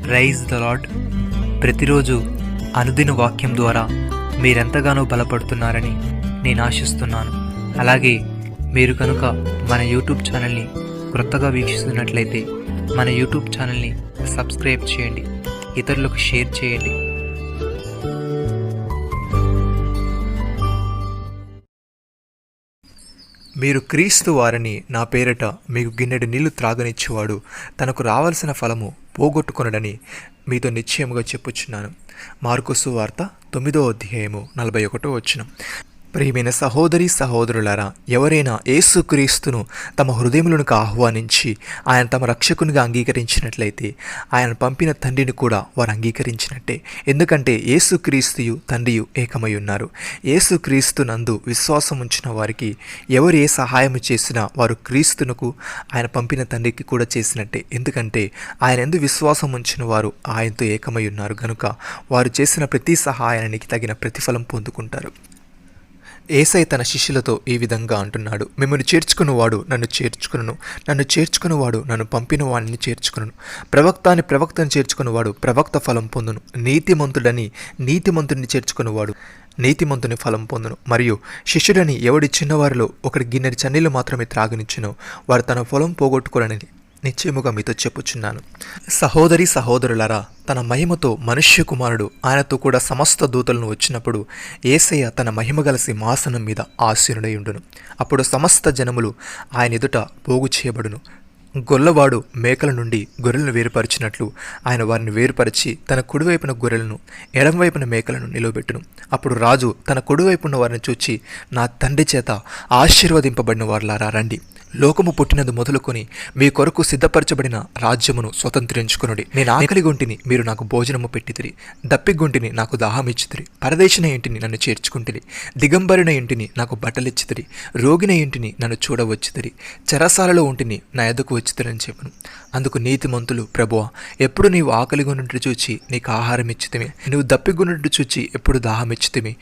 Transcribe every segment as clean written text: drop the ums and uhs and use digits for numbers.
Praise the lord. ప్రతిరోజు అనుదిన వాక్యం ద్వారా మీరెంతగానో బలపడుతున్నారని నేను ఆశిస్తున్నాను. అలాగే మీరు కనుక మన యూట్యూబ్ ఛానల్ని క్రొత్తగా వీక్షిస్తున్నట్లయితే మన యూట్యూబ్ ఛానల్ని సబ్స్క్రైబ్ చేయండి, ఇతరులకు షేర్ చేయండి. మీరు క్రీస్తు వారిని నా పేరట మీకు గిన్నెడు నీళ్లు త్రాగనిచ్చేవాడు తనకు రావాల్సిన ఫలము పోగొట్టుకొనడని మీతో నిశ్చయముగా చెప్పుచున్నాను. మార్కు సువార్త 9వ అధ్యాయము 41వ వచనం. ప్రియమైన సహోదరి సహోదరులారా, ఎవరైనా యేసుక్రీస్తును తమ హృదయములకు ఆహ్వానించి ఆయన తమ రక్షకునిగా అంగీకరించినట్లయితే ఆయన పంపిన తండ్రిని కూడా వారు అంగీకరించినట్టే. ఎందుకంటే యేసుక్రీస్తుయు తండ్రియు ఏకమై ఉన్నారు. యేసుక్రీస్తు నందు విశ్వాసం ఉంచిన వారికి ఎవరు ఏ సహాయం చేసినా వారు క్రీస్తునకు ఆయన పంపిన తండ్రికి కూడా చేసినట్టే. ఎందుకంటే ఆయన ఎందు విశ్వాసం ఉంచిన వారు ఆయనతో ఏకమై ఉన్నారు కనుక వారు చేసిన ప్రతి సహాయానికి తగిన ప్రతిఫలం పొందుకుంటారు. యేసయ్య తన శిష్యులతో ఈ విధంగా అంటున్నాడు, మిమ్మల్ని చేర్చుకున్నవాడు నన్ను చేర్చుకును, నన్ను చేర్చుకున్నవాడు నన్ను పంపిన వాడిని చేర్చుకును. ప్రవక్తను చేర్చుకున్నవాడు ప్రవక్త ఫలం పొందును. నీతిమంతుడిని చేర్చుకున్నవాడు నీతిమంతుని ఫలం పొందును. మరియు శిష్యుడని ఎవడి చిన్నవారిలో ఒకటి గిన్నెడి చన్నీళ్ళు మాత్రమే త్రాగనిచ్చునో వాడు తన ఫలం పోగొట్టుకోరని నిశ్చయముగా మీతో చెప్పుచున్నాను. సహోదరి సహోదరులారా, తన మహిమతో మనుష్య కుమారుడు ఆయనతో కూడా సమస్త దూతలను వచ్చినప్పుడు యేసయ్య తన మహిమగల సింహాసనం మీద ఆసీనుడై ఉండును. అప్పుడు సమస్త జనములు ఆయన ఎదుట పోగు చేయబడును. గొల్లవాడు మేకల నుండి గొర్రెలను వేరుపరిచినట్లు ఆయన వారిని వేరుపరిచి తన కుడివైపున గొర్రెలను ఎడమవైపున మేకలను నిలవబెట్టును. అప్పుడు రాజు తన కుడివైపున్న వారిని చూచి, నా తండ్రి చేత ఆశీర్వదింపబడిన వారులారా రండి, లోకము పుట్టినది మొదలుకొని మీ కొరకు సిద్ధపరచబడిన రాజ్యమును స్వతంత్రించుకొనుడి. నేను ఆకలిగొంటిని, మీరు నాకు భోజనము పెట్టితిరి. దప్పిగొంటిని, నాకు దాహమిచ్చితిరి. పరదేశిన ఇంటిని, నన్ను చేర్చుకుంటిరి. దిగంబరిన ఇంటిని, నాకు బట్టలిచ్చితిరి. రోగిన ఇంటిని, నన్ను చూడవచ్చితిరి. చెరసాలలో ఉంటిని, నా ఎద్దకు వచ్చితిరని చెప్పను. అందుకు నీతిమంతులు, ప్రభువా, ఎప్పుడు నీవు ఆకలిగొనుంటి చూచి నీకు ఆహారం ఇచ్చితిమి, నువ్వు దప్పిగొనుంటి చూచి ఎప్పుడు దాహం ఇచ్చితిమి,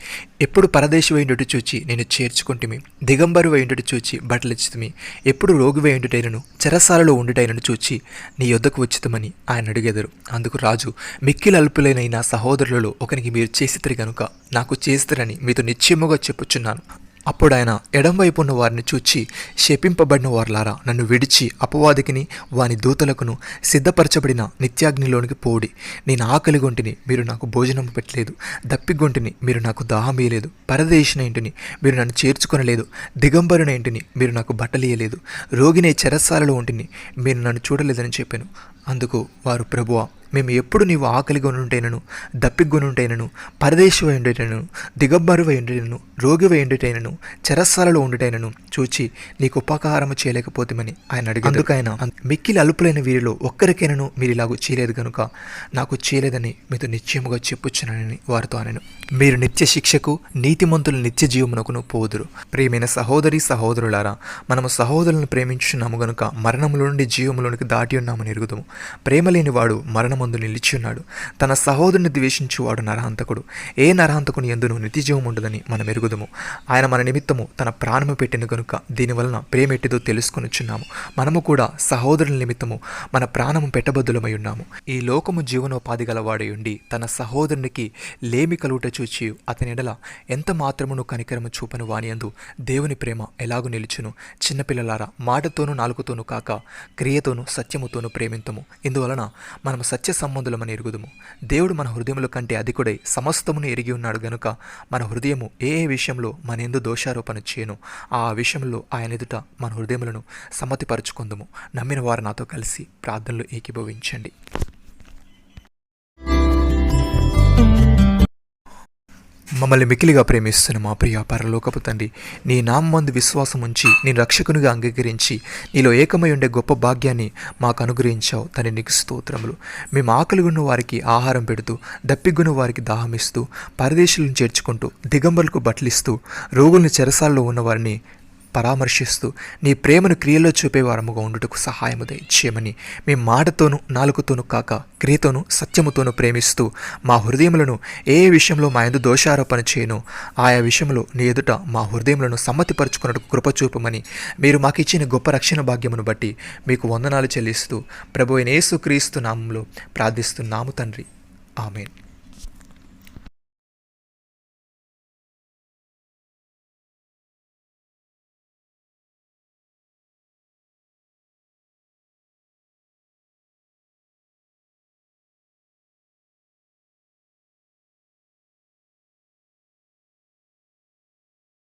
ఎప్పుడు పరదేశి వేయుండుటి చూచి నేను చేర్చుకుంటిమి, దిగంబరు వేయుండుటి చూచి బట్టలిచ్చితిమి, ఎప్పుడు రోగి వేయుండుటైనను చెరసాలలో ఉండుటైనను చూచి నీ యొద్దకు వచ్చితమని ఆయన అడిగెదరు. అందుకు రాజు, మిక్కిలి అల్పులైన సహోదరులలో ఒకనికి మీరు చేసితిరి గనుక నాకు చేసితిరని మీతో నిశ్చయముగా చెప్పుచున్నాను. అప్పుడు ఆయన ఎడంవైపు ఉన్న వారిని చూచి, శపింపబడిన వారులారా, నన్ను విడిచి అపవాదికిని వాని దూతలకును సిద్ధపరచబడిన నిత్యాగ్నిలోనికి పోడి. నేను ఆకలిగొంటిని, మీరు నాకు భోజనం పెట్టలేదు. దప్పిగొంటిని, మీరు నాకు దాహమీయలేదు. పరదేశిన ఇంటిని, మీరు నన్ను చేర్చుకొనలేదు. దిగంబరున ఇంటిని, మీరు నాకు బట్టలియలేదు. రోగినే చెరసాలలో ఉంటిని, మీరు నన్ను చూడలేదని చెప్పాను. అందుకు వారు, ప్రభువా, మేము ఎప్పుడు నీవు ఆకలిగొనుంటైనను, దప్పిగొనుంటైనను, పరదేశి వేయుండుటైనను, దిగంబరు వేయుండుటైనను, రోగి వేయుండుటైనను, చెరసాలలో ఉండుటైనను చూచి నీకు ఉపకారము చేయలేకపోతామని ఆయన అడిగారు. అందుకైనా మిక్కిలి అల్పులైన వీరిలో ఒక్కరికైనాను మీరు ఇలాగూ చేయలేదు కనుక నాకు చేయలేదని మీతో నిశ్చయముగా చెప్పుచున్నానని వారితో అనెను. మీరు నిత్య శిక్షకు, నీతిమంతులు నిత్య జీవమునకును పోదురు. ప్రియమైన సహోదరి సహోదరులారా, మనము సహోదరులను ప్రేమించున్నాము గనుక మరణముల నుండి జీవములోనికి దాటి ఉన్నామని ఎరుగుదాము. ప్రేమ లేని వాడు మరణమందు నిలిచి ఉన్నాడు. తన సహోదరుని ద్వేషించువాడు నరహంతకుడు. ఏ నరహంతకుని యందును నిత్యజీవం ఉండదని మనం ఎరుగుదము. ఆయన మన నిమిత్తము తన ప్రాణము పెట్టిన గనుక దీనివలన ప్రేమెట్టిదో తెలుసుకొనిచున్నాము. మనము కూడా సహోదరుల నిమిత్తము మన ప్రాణము పెట్టబద్దులమై ఉన్నాము. ఈ లోకము జీవనోపాధి గలవాడై ఉండి తన సహోదరునికి లేమి కలుగుట చూచి అతని ఎడల ఎంత మాత్రమును కనికరము చూపను వానియందు దేవుని ప్రేమ ఎలాగూ నిలుచును. చిన్నపిల్లలారా, మాటతోనూ నాలుకతోనూ కాక క్రియతోనూ సత్యముతోనూ ప్రేమింతము. ఇందువలన మనము సత్య సంబంధులమని ఎరుగుదుము. దేవుడు మన హృదయముల కంటే అధికుడై సమస్తమును ఎరిగి ఉన్నాడు గనుక మన హృదయము ఏ విషయంలో మన యందు దోషారోపణ చేయను ఆ విషయంలో ఆయన ఎదుట మన హృదయములను సమ్మతిపరచుకుందుము. నమ్మిన వారు నాతో కలిసి ప్రార్థనలు ఏకీభవించండి. మమ్మల్ని మిక్కిలిగా ప్రేమిస్తున్న మా ప్రియ పరలోకపు తండ్రి, నీ నామందు విశ్వాసం ఉంచి నేను రక్షకునిగా అంగీకరించి నీలో ఏకమై ఉండే గొప్ప భాగ్యాన్ని మాకు అనుగ్రహించావు. తండ్రి, నీకు స్తోత్రములు. మేము ఆకలిగొన్న వారికి ఆహారం పెడుతూ, దప్పిగొన్న వారికి దాహమిస్తూ, పరదేశులను చేర్చుకుంటూ, దిగంబరులకు బట్టలిస్తూ, రోగుల్ని చెరసాల్లో ఉన్నవారిని పరామర్శిస్తూ నీ ప్రేమను క్రియలో చూపే వారముగా ఉండుటకు సహాయము దయచేయమని మీ మాటతోనూ నాలుకతోనూ కాక క్రియతోనూ సత్యముతోనూ ప్రేమిస్తూ మా హృదయములను ఏ విషయంలో మా యందు దోషారోపణ చేయను ఆయా విషయంలో నీ ఎదుట మా హృదయములను సమ్మతిపరుచుకున్నట్టుకు కృప చూపమని మీరు మాకు ఇచ్చిన గొప్ప రక్షణ భాగ్యమును బట్టి మీకు వందనాలు చెల్లిస్తూ ప్రభువైన యేసుక్రీస్తు నామములో ప్రార్థిస్తున్నాము తండ్రి. ఆమేన్.